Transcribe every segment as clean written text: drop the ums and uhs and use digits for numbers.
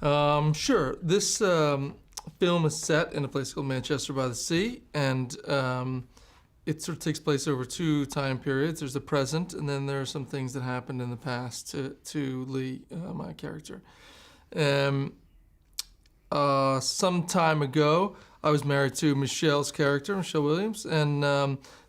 Sure. This film is set in a place called Manchester by the Sea, and it sort of takes place over two time periods. There's the present, and then there are some things that happened in the past to Lee, my character. Some time ago, I was married to Michelle's character, Michelle Williams, and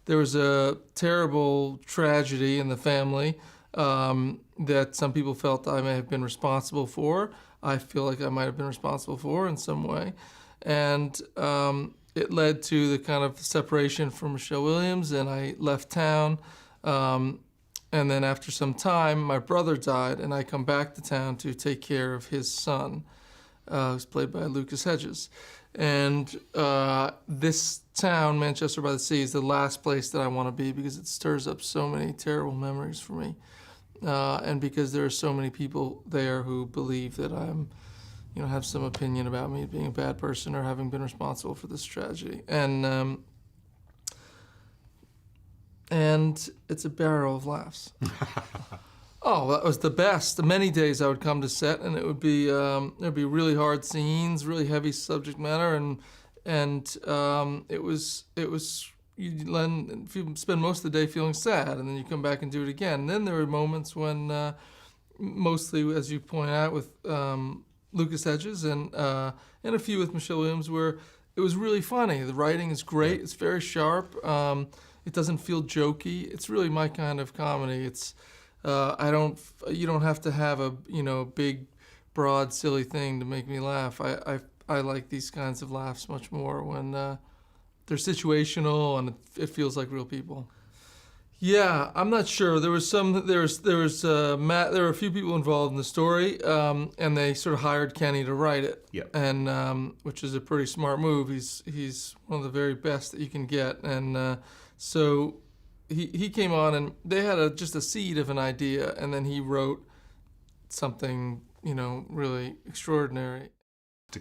there was a terrible tragedy in the family that some people felt I may have been responsible for. I feel like I might have been responsible for in some way. And it led to the kind of separation from Michelle Williams, and I left town. And then after some time, my brother died, and I come back to town to take care of his son, who's played by Lucas Hedges. And this town, Manchester by the Sea, is the last place that I want to be because it stirs up so many terrible memories for me. And because there are so many people there who believe that I'm, have some opinion about me being a bad person or having been responsible for this tragedy. And it's a barrel of laughs. Oh, that was the best. Many days I would come to set, and it would be there'd be really hard scenes, really heavy subject matter, and it was you spend most of the day feeling sad, and then you come back and do it again. And then there were moments when, mostly as you point out, with Lucas Hedges and a few with Michelle Williams, where it was really funny. The writing is great. It's very sharp. It doesn't feel jokey. It's really my kind of comedy. It's you don't have to have a big, broad, silly thing to make me laugh. I like these kinds of laughs much more when they're situational and it feels like real people. Yeah, I'm not sure. There were a few people involved in the story, and they sort of hired Kenny to write it. Yep. And which is a pretty smart move. He's one of the very best that you can get, and so. He came on and they had just a seed of an idea, and then he wrote something, really extraordinary.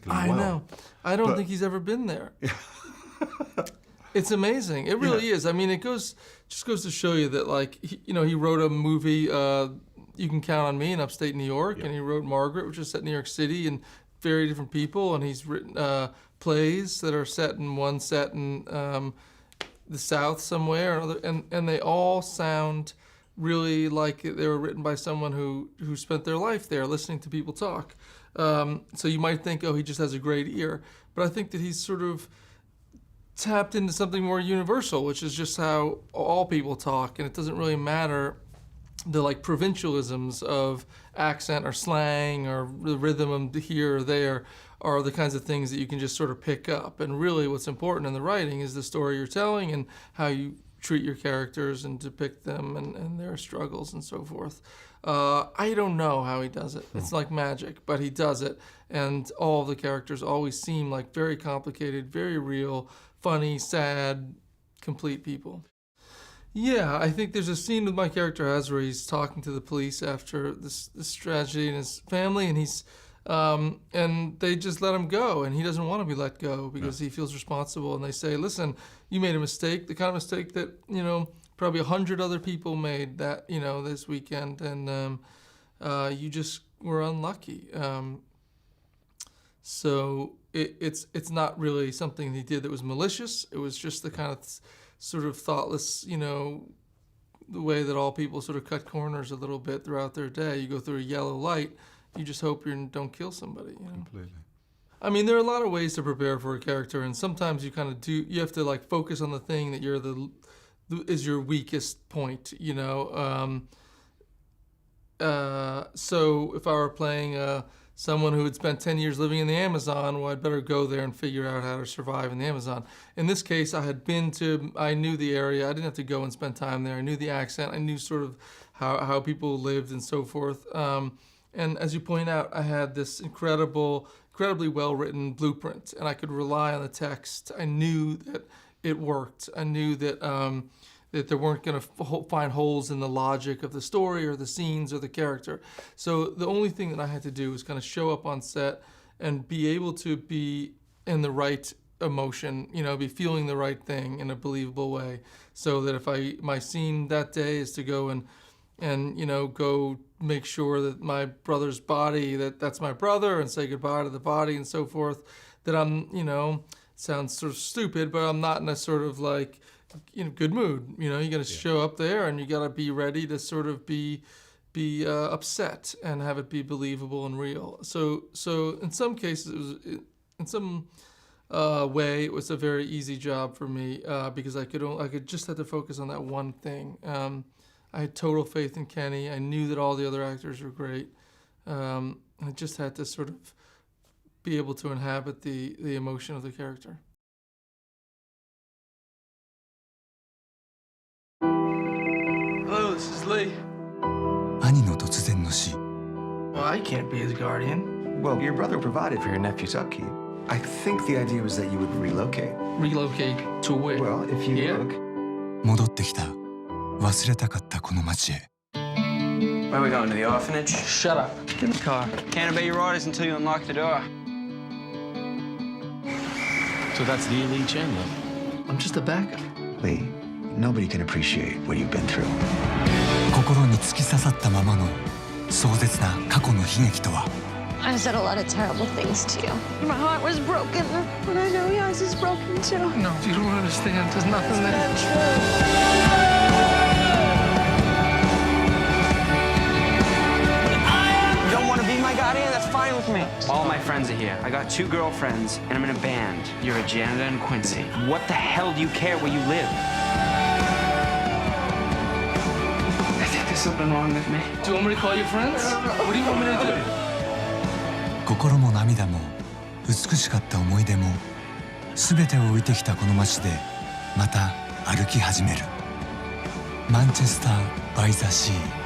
I know. I don't think he's ever been there. It's amazing. It really is. I mean, just goes to show you that, he wrote a movie, You Can Count on Me, in upstate New York, and he wrote Margaret, which is set in New York City, and very different people, and he's written plays that are set in the South somewhere, and they all sound really like they were written by someone who spent their life there listening to people talk. So you might think, he just has a great ear. But I think that he's sort of tapped into something more universal, which is just how all people talk, and it doesn't really matter the provincialisms of accent or slang or the rhythm here or there are the kinds of things that you can just sort of pick up. And really what's important in the writing is the story you're telling and how you treat your characters and depict them and their struggles and so forth. I don't know how he does it. It's like magic, but he does it. And all of the characters always seem like very complicated, very real, funny, sad, complete people. Yeah, I think there's a scene with my character where he's talking to the police after this tragedy in his family, and he's and they just let him go, and he doesn't want to be let go because he feels responsible. And they say, "Listen, you made a mistake, the kind of mistake that probably 100 other people made that this weekend, and you just were unlucky." So it's not really something he did that was malicious. It was just the kind of sort of thoughtless, the way that all people sort of cut corners a little bit throughout their day. You go through a yellow light, you just hope you don't kill somebody. Completely. I mean, there are a lot of ways to prepare for a character, and sometimes you kind of you have to focus on the thing that is your weakest point, So if I were playing someone who had spent 10 years living in the Amazon, well, I'd better go there and figure out how to survive in the Amazon. In this case, I knew the area. I didn't have to go and spend time there. I knew the accent. I knew sort of how people lived and so forth. And as you point out, I had this incredibly well-written blueprint, and I could rely on the text. I knew that it worked. I knew that that they weren't going to find holes in the logic of the story or the scenes or the character. So the only thing that I had to do was kind of show up on set and be able to be in the right emotion, be feeling the right thing in a believable way. So that if my scene that day is to go and and go make sure that my brother's body, that's my brother, and say goodbye to the body and so forth. That I'm, sounds sort of stupid, but I'm not in a sort of like, good mood. You got to show up there, and you got to be ready to sort of be upset and have it be believable and real. So in some cases, in some way, it was a very easy job for me because I could just have to focus on that one thing. I had total faith in Kenny. I knew that all the other actors were great. I just had to sort of be able to inhabit the emotion of the character. Hello, this is Lee. 兄の突然の死。 Well, I can't be his guardian. Well, your brother provided for your nephew's upkeep. I think the idea was that you would relocate. Relocate to where? Well, if you Here? look... 戻ってきた。忘れたかったこの街へ。 Where are we going, to the orphanage? Shut up. Get in the car. Can't obey your orders until you unlock the door. So that's the Lee Chandler. I'm just a backup. Lee, nobody can appreciate what you've been through. 心に突き刺さったままの壮絶な過去の悲劇とは。 I said a lot of terrible things to you. My heart was broken, and I know yours is broken too. No, you don't understand. There's nothing there. You don't want to be my guardian? That's fine with me. All my friends are here. I got 2 girlfriends, and I'm in a band. You're a janitor in Quincy. What the hell do you care where you live? I think there's something wrong with me. Do you want me to call your friends? What do you want me to do? 心も涙も美しかった思い出も全てを置いてきたこの街でまた歩き始める。マンチェスター・バイ・ザ・シー。